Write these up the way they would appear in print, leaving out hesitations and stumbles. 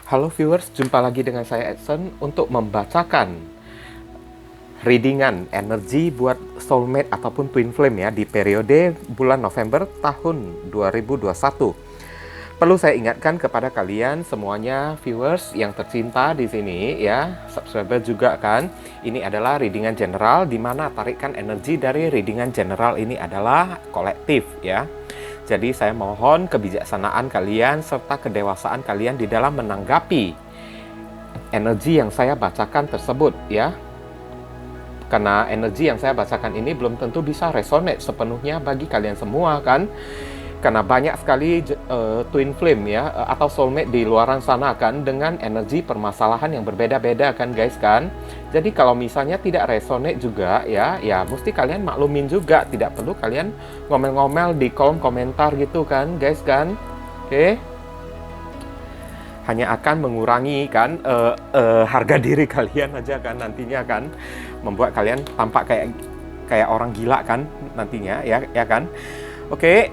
Halo viewers, jumpa lagi dengan saya Edson untuk membacakan readingan energi buat soulmate ataupun twin flame ya di periode bulan November tahun 2021. Perlu saya ingatkan kepada kalian semuanya viewers yang tercinta di sini ya, subscriber juga kan. Ini adalah readingan general di mana tarikan energi dari readingan general ini adalah kolektif ya. Jadi saya mohon kebijaksanaan kalian serta kedewasaan kalian di dalam menanggapi energi yang saya bacakan tersebut ya. Karena energi yang saya bacakan ini belum tentu bisa resonate sepenuhnya bagi kalian semua kan. Karena banyak sekali twin flame ya atau soulmate di luaran sana kan dengan energi permasalahan yang berbeda-beda kan guys kan. Jadi kalau misalnya tidak resonate juga ya mesti kalian maklumin juga, tidak perlu kalian ngomel-ngomel di kolom komentar gitu kan guys kan. Oke. Hanya akan mengurangi kan harga diri kalian aja kan nantinya kan, membuat kalian tampak kayak orang gila kan nantinya ya kan. Oke.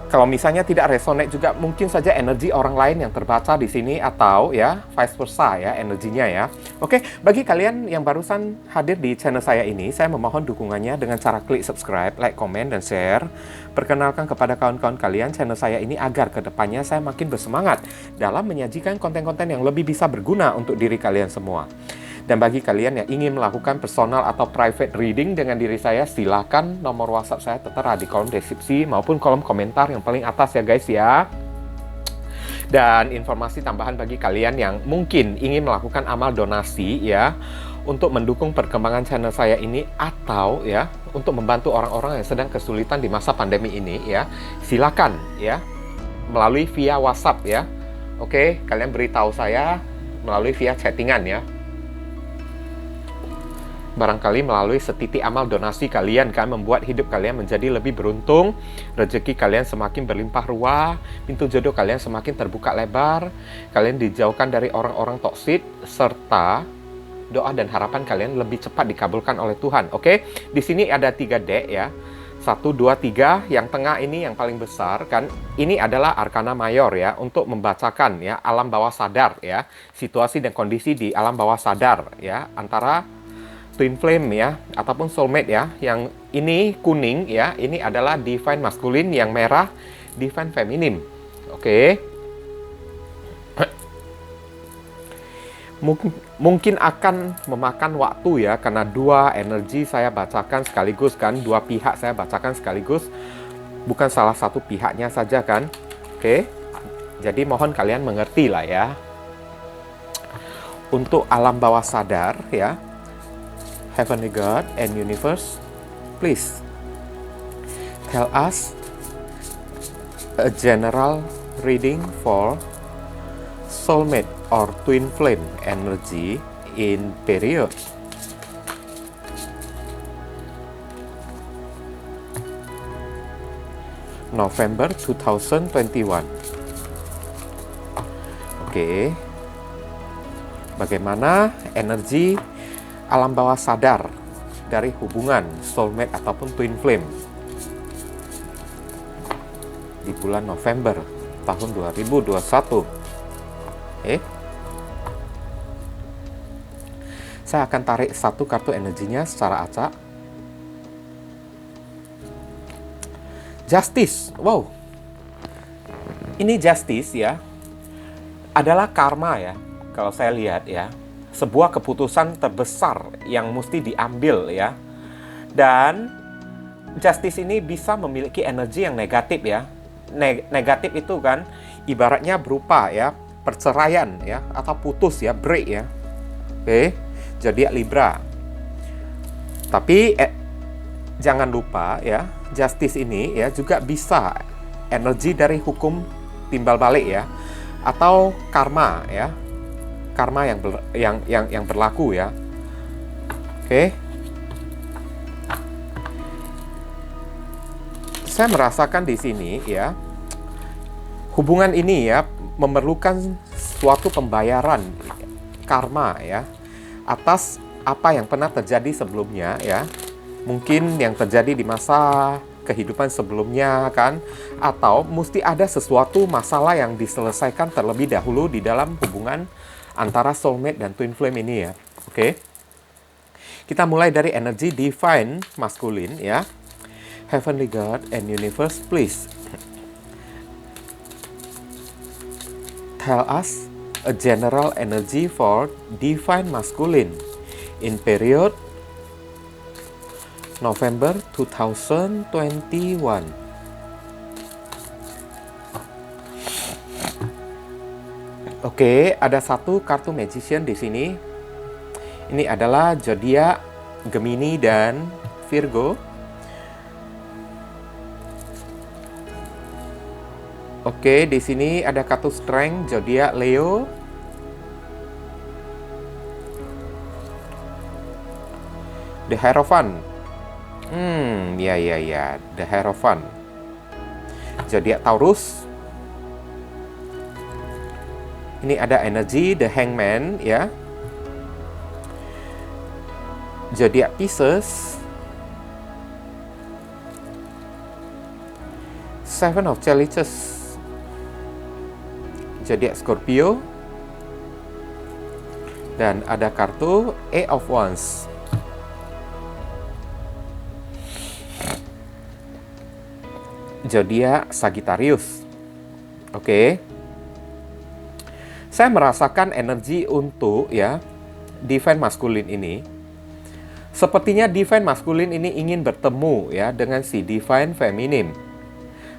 Kalau misalnya tidak resonate juga mungkin saja energi orang lain yang terbaca di sini atau ya vice versa ya energinya ya. Oke, bagi kalian yang barusan hadir di channel saya ini, saya memohon dukungannya dengan cara klik subscribe, like, komen, dan share. Perkenalkan kepada kawan-kawan kalian channel saya ini agar kedepannya saya makin bersemangat dalam menyajikan konten-konten yang lebih bisa berguna untuk diri kalian semua. Dan bagi kalian yang ingin melakukan personal atau private reading dengan diri saya, silakan nomor WhatsApp saya tertera di kolom deskripsi maupun kolom komentar yang paling atas ya guys ya. Dan informasi tambahan bagi kalian yang mungkin ingin melakukan amal donasi ya untuk mendukung perkembangan channel saya ini atau ya untuk membantu orang-orang yang sedang kesulitan di masa pandemi ini ya, silakan ya melalui via WhatsApp ya. Oke, kalian beritahu saya melalui via chattingan ya. Barangkali melalui setitik amal donasi kalian kan membuat hidup kalian menjadi lebih beruntung, rezeki kalian semakin berlimpah ruah, pintu jodoh kalian semakin terbuka lebar, kalian dijauhkan dari orang-orang toksik, serta doa dan harapan kalian lebih cepat dikabulkan oleh Tuhan. Oke, di sini ada 3 deck ya. 1, 2, 3, yang tengah ini yang paling besar kan, ini adalah Arkana Mayor ya, untuk membacakan ya alam bawah sadar ya, situasi dan kondisi di alam bawah sadar ya, antara twin flame ya ataupun soulmate ya. Yang ini kuning ya, ini adalah divine maskulin, yang merah divine feminin. Oke. Mungkin akan memakan waktu ya, karena dua energi saya bacakan sekaligus kan, dua pihak saya bacakan sekaligus, bukan salah satu pihaknya saja kan. Oke. Jadi mohon kalian mengerti lah ya. Untuk alam bawah sadar ya, Heavenly God and Universe, please tell us a general reading for soulmate or twin flame energy in period November 2021. Oke. Bagaimana energi alam bawah sadar dari hubungan soulmate ataupun twin flame di bulan November tahun 2021. Saya akan tarik satu kartu energinya secara acak. Justice. Wow. Ini justice ya. Adalah karma ya. Kalau saya lihat ya, sebuah keputusan terbesar yang mesti diambil ya. Dan justice ini bisa memiliki energi yang negatif ya. Negatif itu kan ibaratnya berupa ya perceraian ya atau putus ya, break ya. Oke, zodiak Libra. Tapi jangan lupa ya, justice ini ya juga bisa energi dari hukum timbal balik ya, atau karma ya. Karma yang berlaku ya. Oke. Saya merasakan di sini ya, hubungan ini ya memerlukan suatu pembayaran karma ya atas apa yang pernah terjadi sebelumnya ya. Mungkin yang terjadi di masa kehidupan sebelumnya kan, atau mesti ada sesuatu masalah yang diselesaikan terlebih dahulu di dalam hubungan antara soulmate dan twin flame ini ya. Oke. Kita mulai dari energi divine masculine ya. Heavenly God and universe, please tell us a general energy for divine masculine in period November 2021. Oke, ada satu kartu magician di sini. Ini adalah zodiak Gemini dan Virgo. Oke, di sini ada kartu strength zodiak Leo. The Hierophant. Ya, The Hierophant. Zodiak Taurus. Ini ada energi The Hangman ya. Zodiak Pisces. Seven of Chalices. Zodiak Scorpio. Dan ada kartu Eight of Wands. Zodiak Sagittarius. Oke. Saya merasakan energi untuk ya divine masculine ini. Sepertinya divine masculine ini ingin bertemu ya dengan si divine feminine.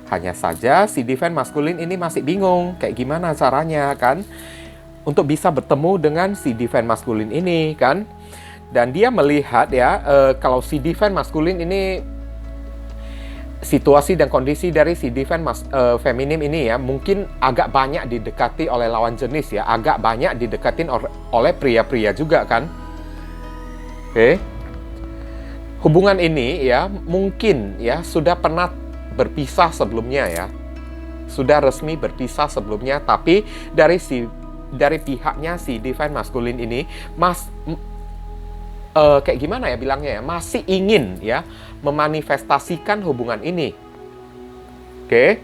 Hanya saja si divine masculine ini masih bingung kayak gimana caranya kan untuk bisa bertemu dengan si divine masculine ini kan. Dan dia melihat ya kalau si divine masculine ini, situasi dan kondisi dari si divine feminim ini ya mungkin agak banyak didekati oleh lawan jenis ya, agak banyak didekatin oleh pria-pria juga kan. Oke. Hubungan ini ya mungkin ya sudah pernah berpisah sebelumnya ya. Sudah resmi berpisah sebelumnya, tapi dari pihaknya si divine masculine ini kayak gimana ya bilangnya ya, masih ingin ya memanifestasikan hubungan ini. Oke.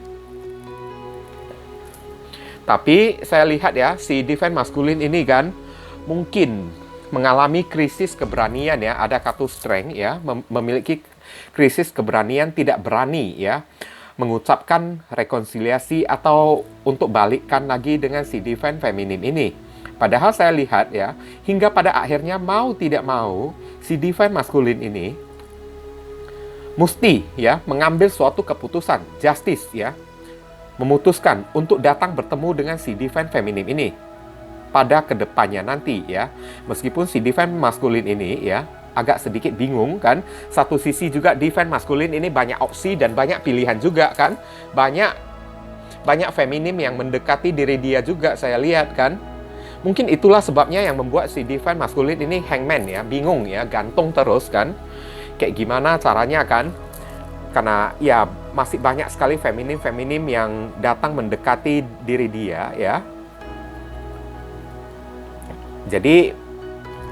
Tapi saya lihat ya si divine masculine ini kan mungkin mengalami krisis keberanian ya, ada kartu strength ya, memiliki krisis keberanian, tidak berani ya mengucapkan rekonsiliasi atau untuk balikkan lagi dengan si divine feminim ini. Padahal saya lihat ya, hingga pada akhirnya mau tidak mau, si divine masculine ini mesti ya mengambil suatu keputusan, justice ya, memutuskan untuk datang bertemu dengan si divine feminim ini pada kedepannya nanti ya. Meskipun si divine masculine ini ya agak sedikit bingung kan, satu sisi juga divine masculine ini banyak opsi dan banyak pilihan juga kan, banyak feminim yang mendekati diri dia juga saya lihat kan. Mungkin itulah sebabnya yang membuat si divine masculine ini hangman ya, bingung ya, gantung terus kan. Kayak gimana caranya kan? Karena ya masih banyak sekali feminim yang datang mendekati diri dia ya. Jadi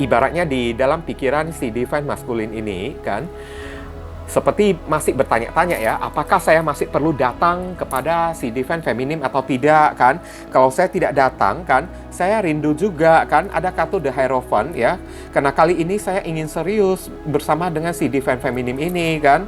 ibaratnya di dalam pikiran si divine masculine ini kan seperti masih bertanya-tanya ya, apakah saya masih perlu datang kepada si divine feminim atau tidak kan? Kalau saya tidak datang kan, saya rindu juga kan, ada kartu The Hierophant ya. Karena kali ini saya ingin serius bersama dengan si divine feminim ini kan.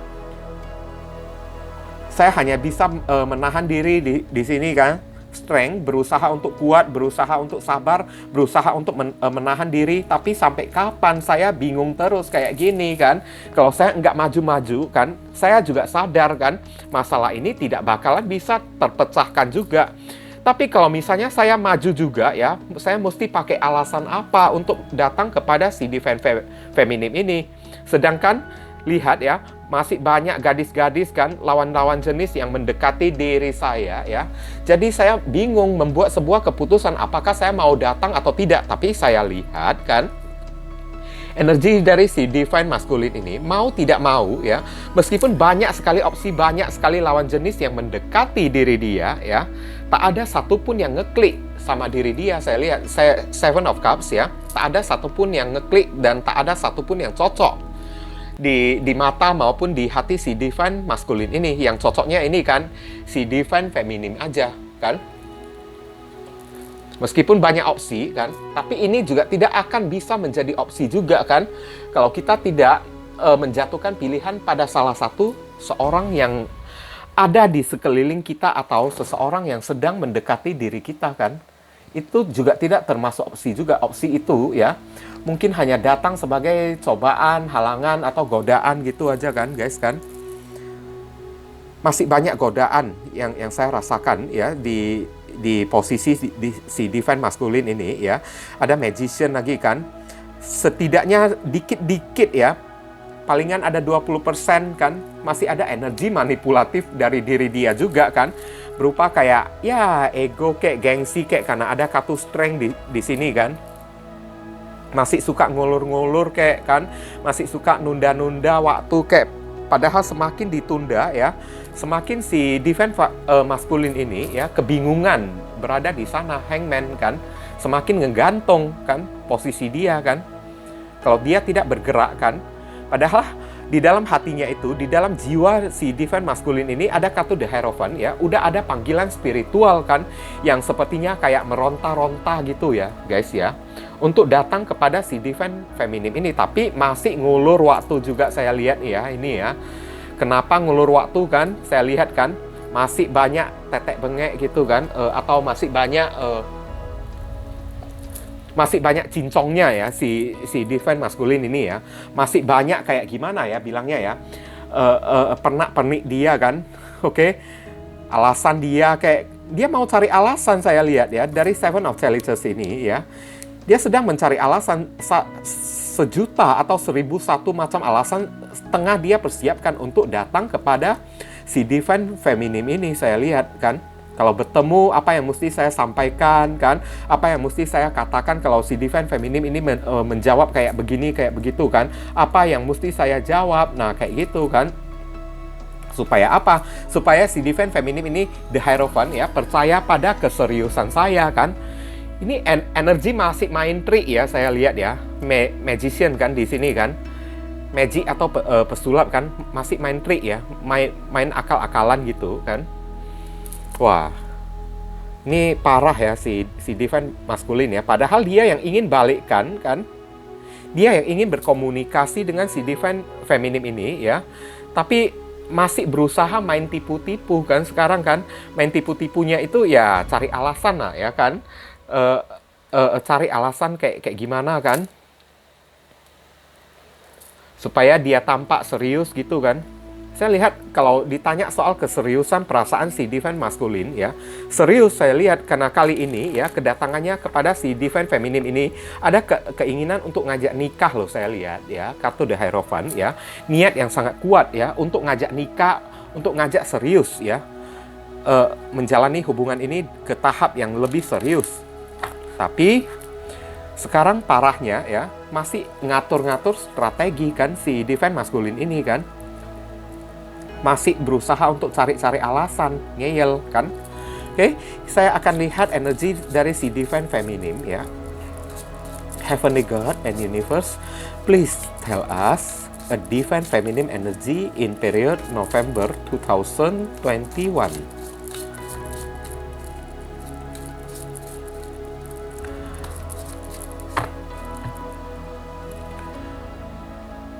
Saya hanya bisa menahan diri di sini kan. Strength, berusaha untuk kuat, berusaha untuk sabar, berusaha untuk menahan diri. Tapi sampai kapan saya bingung terus kayak gini kan. Kalau saya nggak maju-maju kan, saya juga sadar kan masalah ini tidak bakalan bisa terpecahkan juga. Tapi kalau misalnya saya maju juga ya, saya mesti pakai alasan apa untuk datang kepada si divine feminim ini. Sedangkan lihat ya, masih banyak gadis-gadis kan, lawan-lawan jenis yang mendekati diri saya ya. Jadi saya bingung membuat sebuah keputusan apakah saya mau datang atau tidak. Tapi saya lihat kan, energi dari si divine masculine ini mau tidak mau ya, meskipun banyak sekali opsi, banyak sekali lawan jenis yang mendekati diri dia ya, tak ada satupun yang ngeklik sama diri dia. Saya lihat, Seven of Cups ya, tak ada satupun yang ngeklik dan tak ada satupun yang cocok. di mata maupun di hati si divine maskulin ini. Yang cocoknya ini kan si divine feminim aja kan. Meskipun banyak opsi kan, tapi ini juga tidak akan bisa menjadi opsi juga kan kalau kita tidak menjatuhkan pilihan pada salah satu seorang yang ada di sekeliling kita atau seseorang yang sedang mendekati diri kita kan. Itu juga tidak termasuk opsi juga. Opsi itu ya mungkin hanya datang sebagai cobaan, halangan atau godaan gitu aja kan guys kan. Masih banyak godaan yang saya rasakan ya di posisi si divine maskulin ini ya. Ada magician lagi kan. Setidaknya dikit-dikit ya. Palingan ada 20% kan. Masih ada energi manipulatif dari diri dia juga kan. Berupa kayak ya ego kayak gengsi kayak karena ada kartu strength di sini kan. Masih suka ngulur-ngulur kayak kan. Masih suka nunda-nunda waktu kayak. Padahal semakin ditunda ya, semakin si divine maskulin ini ya kebingungan berada di sana, hangman kan, semakin ngegantung kan posisi dia kan. Kalau dia tidak bergerak kan, padahal di dalam hatinya itu, di dalam jiwa si divine maskulin ini ada kartu The Hierophant ya, udah ada panggilan spiritual kan, yang sepertinya kayak meronta-ronta gitu ya guys ya, untuk datang kepada si divine feminim ini. Tapi masih ngulur waktu juga saya lihat ya ini ya. Kenapa ngulur waktu kan? Saya lihat kan masih banyak tetek bengek gitu kan, atau masih banyak cincongnya ya si divine maskulin ini ya. Masih banyak kayak gimana ya bilangnya ya, pernak-pernik dia kan. Oke. Alasan dia kayak dia mau cari alasan, saya lihat ya dari Seven of Chalices ini ya. Dia sedang mencari alasan sejuta atau 1001 macam alasan setengah dia persiapkan untuk datang kepada si divine feminim ini, saya lihat kan. Kalau bertemu, apa yang mesti saya sampaikan kan? Apa yang mesti saya katakan kalau si divine feminim ini menjawab kayak begini, kayak begitu kan? Apa yang mesti saya jawab? Nah, kayak gitu kan. Supaya apa? Supaya si divine feminim ini, The Hierophant ya, percaya pada keseriusan saya kan. Ini energi masih main trik ya, saya lihat ya. Magician kan di sini kan. Magic atau pesulap kan, masih main trik ya. Main akal-akalan gitu kan. Wah, ini parah ya si divine maskulin ya. Padahal dia yang ingin balikkan kan, dia yang ingin berkomunikasi dengan si divine feminim ini ya. Tapi masih berusaha main tipu-tipu kan sekarang kan. Main tipu-tipunya itu ya cari alasan lah ya kan. Cari alasan kayak gimana kan, supaya dia tampak serius gitu kan. Saya lihat kalau ditanya soal keseriusan perasaan si divine maskulin ya, serius saya lihat karena kali ini ya kedatangannya kepada si divine feminim ini ada keinginan untuk ngajak nikah loh, saya lihat ya, kartu The Hierophant ya, niat yang sangat kuat ya untuk ngajak nikah, untuk ngajak serius ya, menjalani hubungan ini ke tahap yang lebih serius. Tapi sekarang parahnya ya masih ngatur-ngatur strategi kan si divine maskulin ini kan. Masih berusaha untuk cari-cari alasan, ngeyel kan. Oke, saya akan lihat energi dari si divine feminim ya. Heavenly God and Universe, please tell us a divine feminine energy in period November 2021.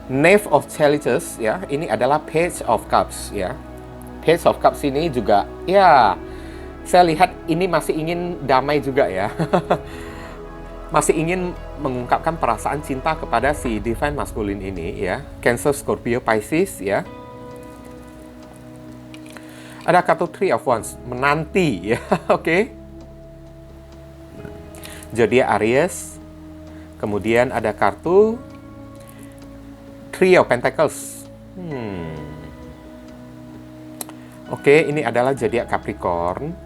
Knave of Chalices ya, ini adalah Page of Cups ya. Page of Cups ini juga ya, saya lihat ini masih ingin damai juga ya. Masih ingin mengungkapkan perasaan cinta kepada si divine maskulin ini ya. Cancer, Scorpio, Pisces ya. Ada kartu Three of Wands, menanti ya. Oke. Zodiac Aries. Kemudian ada kartu Three of Pentacles. Oke, ini adalah zodiak Capricorn.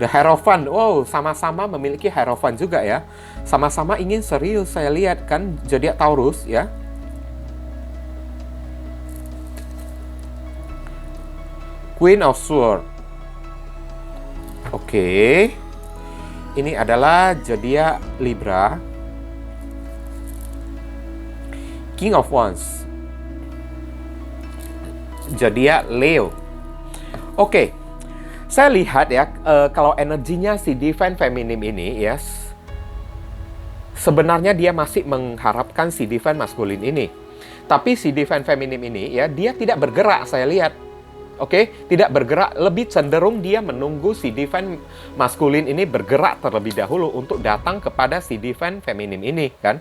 The Hierophant. Wow, sama-sama memiliki Hierophant juga ya. Sama-sama ingin serius, saya lihat kan, zodiak Taurus ya. Queen of Swords. Oke. Ini adalah zodiak Libra. King of Wands. Zodiak Leo. Oke. Saya lihat ya, kalau energinya si Divine Feminine ini ya, sebenarnya dia masih mengharapkan si Divine Masculine ini. Tapi si Divine Feminine ini ya, dia tidak bergerak, saya lihat. Oke, tidak bergerak, lebih cenderung dia menunggu si Divine Masculine ini bergerak terlebih dahulu untuk datang kepada si Divine Feminine ini, kan.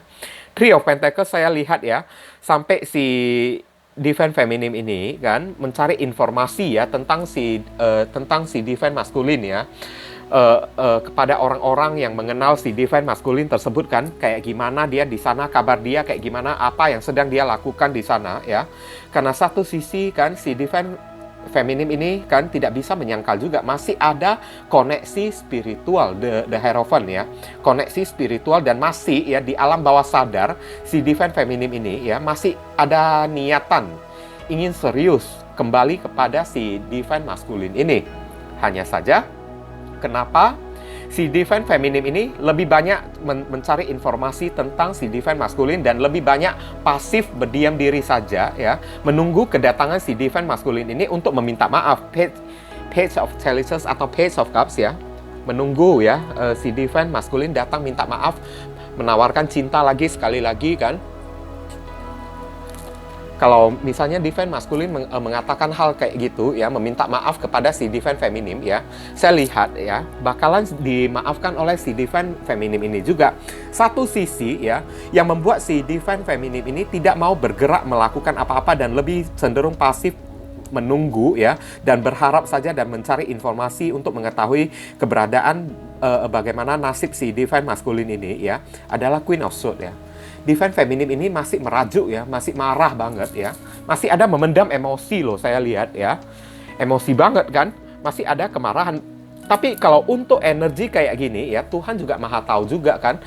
Three of Pentacles saya lihat ya, sampai si Divine Feminine ini kan mencari informasi ya tentang si Divine Masculine ya, kepada orang-orang yang mengenal si Divine Masculine tersebut kan, kayak gimana dia di sana, kabar dia kayak gimana, apa yang sedang dia lakukan di sana ya. Karena satu sisi kan si Divine Feminine ini kan tidak bisa menyangkal juga masih ada koneksi spiritual, the Hierophant ya, koneksi spiritual, dan masih ya di alam bawah sadar si Divine Feminine ini ya masih ada niatan ingin serius kembali kepada si Divine Masculine ini. Hanya saja kenapa si Divine Feminine ini lebih banyak mencari informasi tentang si Divine Masculine dan lebih banyak pasif berdiam diri saja ya, menunggu kedatangan si Divine Masculine ini untuk meminta maaf. Page of Chalices atau Page of Cups ya, menunggu ya si Divine Masculine datang minta maaf, menawarkan cinta lagi sekali lagi kan. Kalau misalnya Divine Masculine mengatakan hal kayak gitu ya, meminta maaf kepada si Divine Feminine ya, saya lihat ya bakalan dimaafkan oleh si Divine Feminine ini juga. Satu sisi ya yang membuat si Divine Feminine ini tidak mau bergerak melakukan apa-apa dan lebih cenderung pasif menunggu ya, dan berharap saja dan mencari informasi untuk mengetahui keberadaan bagaimana nasib si Divine Masculine ini ya, adalah Queen of Swords ya. Divine Feminine ini masih merajuk ya, masih marah banget ya, masih ada memendam emosi loh saya lihat ya, emosi banget kan, masih ada kemarahan. Tapi kalau untuk energi kayak gini ya, Tuhan juga maha tahu juga kan,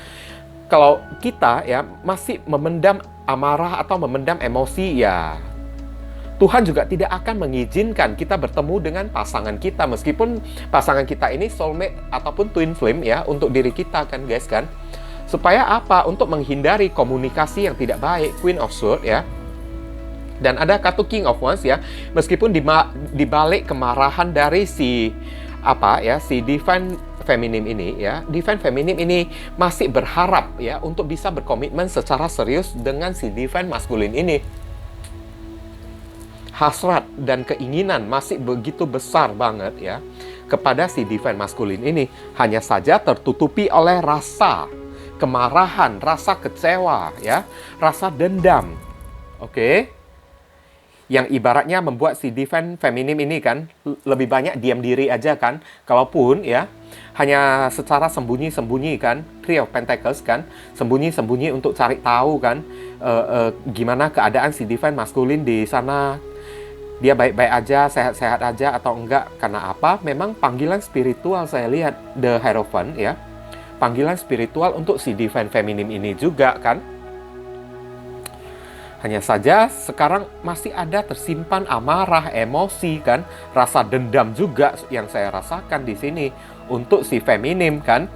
kalau kita ya masih memendam amarah atau memendam emosi ya, Tuhan juga tidak akan mengizinkan kita bertemu dengan pasangan kita, meskipun pasangan kita ini soulmate ataupun twin flame ya untuk diri kita kan guys kan. Supaya apa? Untuk menghindari komunikasi yang tidak baik, Queen of Swords ya. Dan ada kartu King of Wands ya, meskipun di balik kemarahan dari si Divine Feminine ini ya, Divine Feminine ini masih berharap ya untuk bisa berkomitmen secara serius dengan si Divine Masculine ini. Hasrat dan keinginan masih begitu besar banget ya kepada si Divine Masculine ini, hanya saja tertutupi oleh rasa kemarahan, rasa kecewa ya, rasa dendam. Oke. Yang ibaratnya membuat si Divine Feminine ini kan lebih banyak diam diri aja kan. Kalaupun ya hanya secara sembunyi-sembunyi kan, Three of Pentacles kan, sembunyi-sembunyi untuk cari tahu kan gimana keadaan si Divine Masculine di sana. Dia baik-baik aja, sehat-sehat aja atau enggak. Karena apa? Memang panggilan spiritual saya lihat, the Hierophant ya. Panggilan spiritual untuk si Divine Feminine ini juga kan. Hanya saja sekarang masih ada tersimpan amarah, emosi kan, rasa dendam juga yang saya rasakan di sini untuk si Feminine kan.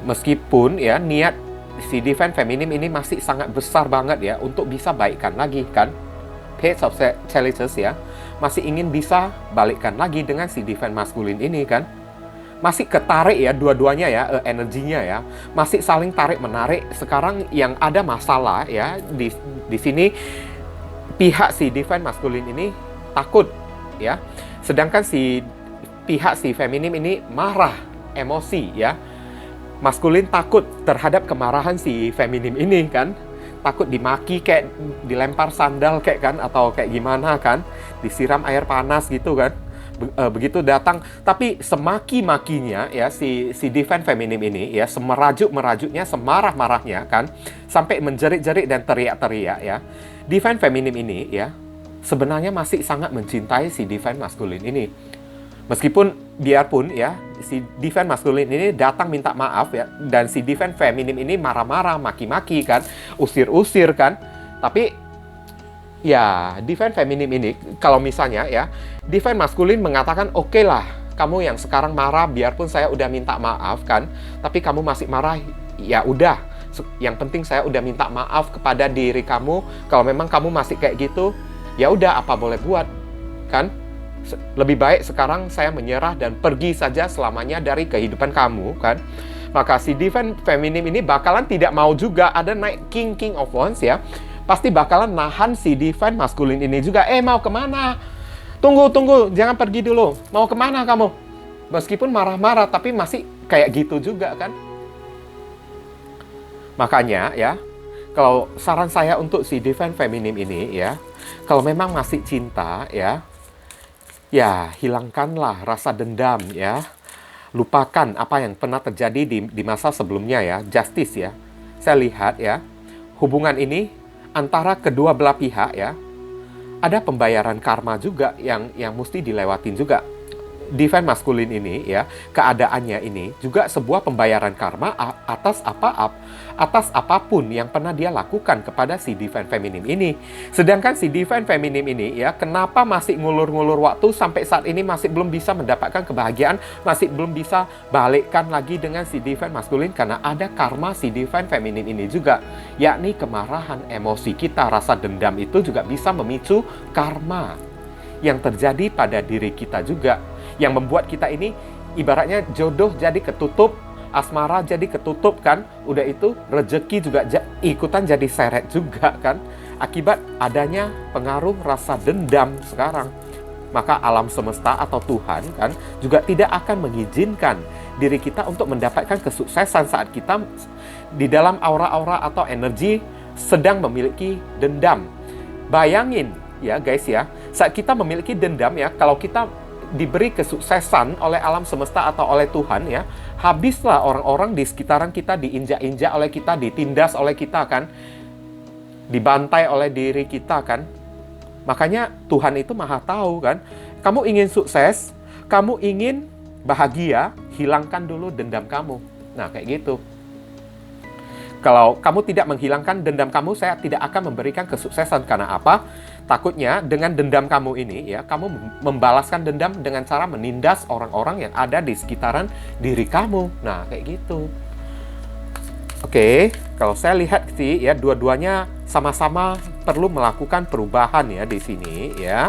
Meskipun ya niat si Divine Feminine ini masih sangat besar banget ya untuk bisa baikkan lagi kan. Page of Chalices ya, masih ingin bisa balikkan lagi dengan si Divine Masculine ini kan. Masih ketarik ya dua-duanya ya, energinya ya, masih saling tarik-menarik. Sekarang yang ada masalah ya di sini, pihak si Divine Masculine ini takut ya, sedangkan pihak si Feminine ini marah, emosi ya. Masculine takut terhadap kemarahan si Feminine ini kan, takut dimaki kayak dilempar sandal kayak kan, atau kayak gimana kan, disiram air panas gitu kan. Begitu datang, tapi semaki-makinya ya si Divine Feminine ini ya, semerajuk-merajuknya, semarah-marahnya kan, sampai menjerit-jerit dan teriak-teriak ya. Divine Feminine ini ya sebenarnya masih sangat mencintai si Divine Masculine ini. Meskipun biarpun ya si Divine Masculine ini datang minta maaf ya, dan si Divine Feminine ini marah-marah, maki-maki kan, usir-usir kan, tapi ya Divine Feminine ini kalau misalnya ya Divine Masculine mengatakan oke lah, kamu yang sekarang marah, biarpun saya udah minta maaf kan, tapi kamu masih marah, ya udah, Yang penting saya udah minta maaf kepada diri kamu. Kalau memang kamu masih kayak gitu, ya udah, apa boleh buat, kan? Lebih baik sekarang saya menyerah dan pergi saja selamanya dari kehidupan kamu, kan? Maka si Divine Feminine ini bakalan tidak mau juga ada naik King of Wands ya. Pasti bakalan nahan si Divine Masculine ini juga. Mau kemana? Tunggu, jangan pergi dulu. Mau kemana kamu? Meskipun marah-marah, tapi masih kayak gitu juga, kan? Makanya ya, kalau saran saya untuk si Divine Feminine ini ya, kalau memang masih cinta ya, hilangkanlah rasa dendam ya. Lupakan apa yang pernah terjadi di masa sebelumnya ya. Justice ya. Saya lihat ya, hubungan ini antara kedua belah pihak ya, ada pembayaran karma juga yang mesti dilewatin juga. Divine Masculine ini ya, keadaannya ini juga sebuah pembayaran karma atas apapun yang pernah dia lakukan kepada si Divine Feminine ini. Sedangkan si Divine Feminine ini ya, kenapa masih ngulur-ngulur waktu sampai saat ini masih belum bisa mendapatkan kebahagiaan, masih belum bisa balikkan lagi dengan si Divine Masculine, karena ada karma si Divine Feminine ini juga, yakni kemarahan, emosi kita, rasa dendam itu juga bisa memicu karma yang terjadi pada diri kita juga, yang membuat kita ini ibaratnya jodoh jadi ketutup, asmara jadi ketutup, kan? Udah itu rezeki juga ikutan jadi seret juga, kan? Akibat adanya pengaruh rasa dendam sekarang. Maka alam semesta atau Tuhan kan juga tidak akan mengizinkan diri kita untuk mendapatkan kesuksesan saat kita di dalam aura-aura atau energi sedang memiliki dendam. Bayangin ya guys ya, saat kita memiliki dendam ya, kalau kita diberi kesuksesan oleh alam semesta atau oleh Tuhan ya, habislah orang-orang di sekitaran kita diinjak-injak oleh kita, ditindas oleh kita, kan, dibantai oleh diri kita, kan. Makanya Tuhan itu maha tahu, kan. Kamu ingin sukses, kamu ingin bahagia, hilangkan dulu dendam kamu. Nah kayak gitu. Kalau kamu tidak menghilangkan dendam kamu, saya tidak akan memberikan kesuksesan. Karena apa? Takutnya dengan dendam kamu ini ya, kamu membalaskan dendam dengan cara menindas orang-orang yang ada di sekitaran diri kamu. Nah, kayak gitu. Oke, kalau saya lihat sih ya, dua-duanya sama-sama perlu melakukan perubahan ya di sini ya.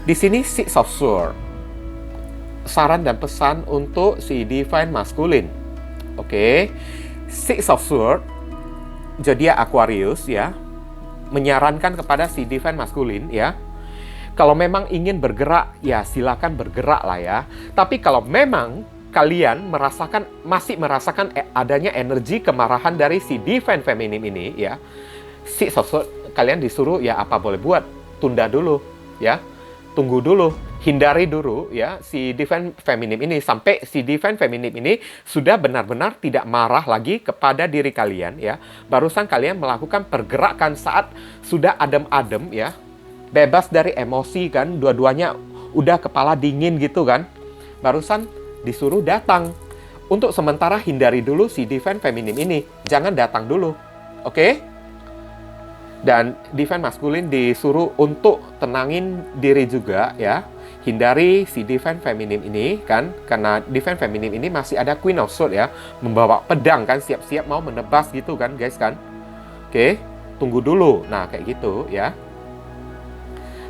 Di sini Six of Swords. Saran dan pesan untuk si Divine Masculine. Oke, Six of Swords, zodiak Aquarius ya, menyarankan kepada si Divine Masculine ya, kalau memang ingin bergerak ya silakan bergerak lah ya. Tapi kalau memang kalian masih merasakan adanya energi kemarahan dari si Divine Feminine ini ya, Six of Swords, kalian disuruh ya apa boleh buat, tunda dulu ya, tunggu dulu, hindari dulu ya si Divine Feminine ini sampai si Divine Feminine ini sudah benar-benar tidak marah lagi kepada diri kalian ya. Barusan kalian melakukan pergerakan saat sudah adem-adem ya, bebas dari emosi, kan, dua-duanya udah kepala dingin gitu, kan. Barusan disuruh datang. Untuk sementara hindari dulu si Divine Feminine ini, jangan datang dulu. Oke? Dan Divine Masculine disuruh untuk tenangin diri juga ya. Hindari si Divine Feminine ini, kan, karena Divine Feminine ini masih ada Queen of Swords ya, membawa pedang, kan, siap-siap mau menebas gitu, kan guys, kan. Oke, tunggu dulu. Nah kayak gitu ya.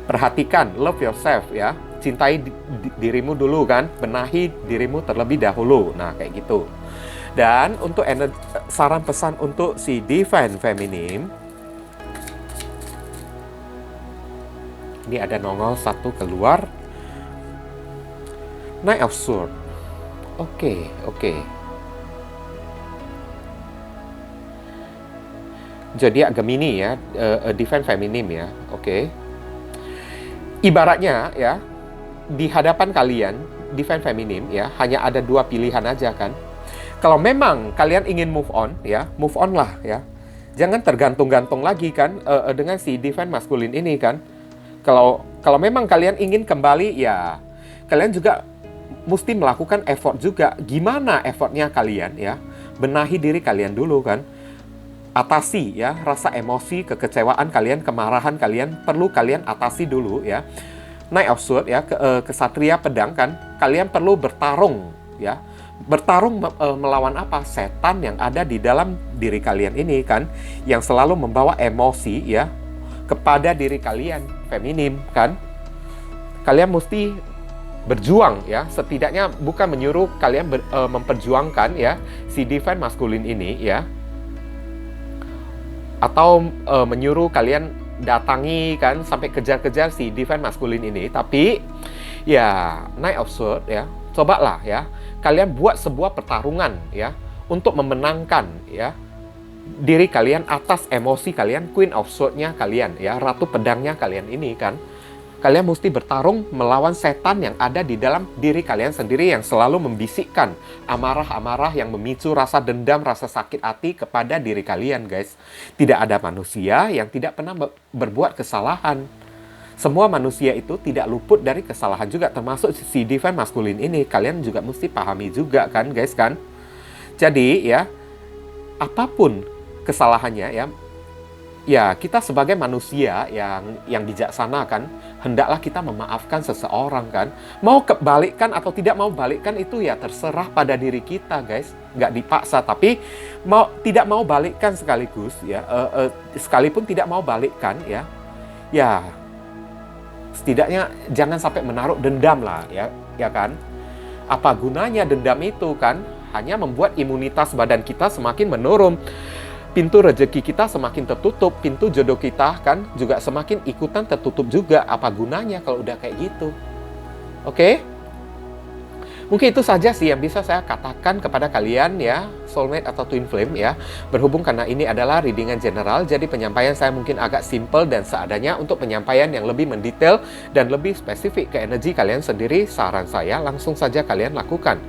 Perhatikan, love yourself ya, cintai dirimu dulu, kan, benahi dirimu terlebih dahulu. Nah kayak gitu. Dan untuk saran pesan untuk si Divine Feminine, ini ada nongol satu keluar, Knight of Swords. Oke. Zodiak Gemini ya, Divine Feminine ya. Oke. Ibaratnya ya, di hadapan kalian Divine Feminine ya, hanya ada dua pilihan aja, kan. Kalau memang kalian ingin move on ya, move on lah ya. Jangan tergantung-gantung lagi, kan, dengan si Divine Masculine ini, kan. Kalau memang kalian ingin kembali ya, kalian juga mesti melakukan effort juga. Gimana effortnya kalian ya? Benahi diri kalian dulu, kan. Atasi ya rasa emosi, kekecewaan kalian, kemarahan kalian, perlu kalian atasi dulu ya. Knight of Swords ya, kesatria pedang, kan. Kalian perlu bertarung ya. bertarung melawan apa? Setan yang ada di dalam diri kalian ini kan, yang selalu membawa emosi ya kepada diri kalian, feminim kan. Kalian mesti berjuang ya, setidaknya bukan menyuruh kalian memperjuangkan ya si divine maskulin ini ya, atau menyuruh kalian datangi kan sampai kejar-kejar si divine maskulin ini, tapi ya Knight of Swords ya, cobalah ya kalian buat sebuah pertarungan ya untuk memenangkan ya diri kalian atas emosi kalian, Queen of Swords-nya kalian ya, Ratu Pedangnya kalian ini kan. Kalian mesti bertarung melawan setan yang ada di dalam diri kalian sendiri yang selalu membisikkan amarah-amarah yang memicu rasa dendam, rasa sakit hati kepada diri kalian, guys. Tidak ada manusia yang tidak pernah berbuat kesalahan. Semua manusia itu tidak luput dari kesalahan juga, termasuk si divine maskulin ini. Kalian juga mesti pahami juga kan, guys kan. Jadi ya, apapun kesalahannya ya kita sebagai manusia yang bijaksana kan, hendaklah kita memaafkan seseorang kan. Mau kebalikkan atau tidak mau balikkan itu ya terserah pada diri kita, guys. Nggak dipaksa, tapi tidak mau balikkan sekaligus ya, sekalipun tidak mau balikkan ya setidaknya jangan sampai menaruh dendam lah ya kan. Apa gunanya dendam itu kan? Hanya membuat imunitas badan kita semakin menurun. Pintu rezeki kita semakin tertutup, pintu jodoh kita kan juga semakin ikutan tertutup juga. Apa gunanya kalau udah kayak gitu? Oke? Mungkin itu saja sih yang bisa saya katakan kepada kalian ya, soulmate atau twin flame ya. Berhubung karena ini adalah readingan general, jadi penyampaian saya mungkin agak simple dan seadanya. Untuk penyampaian yang lebih mendetail dan lebih spesifik ke energi kalian sendiri, saran saya langsung saja kalian lakukan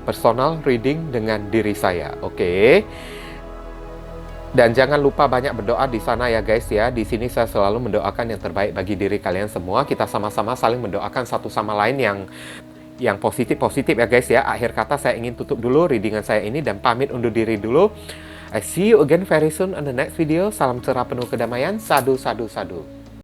personal reading dengan diri saya. Oke? Dan jangan lupa banyak berdoa di sana ya guys ya. Di sini saya selalu mendoakan yang terbaik bagi diri kalian semua. Kita sama-sama saling mendoakan satu sama lain yang positif-positif ya guys ya. Akhir kata saya ingin tutup dulu readingan saya ini dan pamit undur diri dulu. I see you again very soon on the next video. Salam cerah penuh kedamaian. Sadu, sadu, sadu.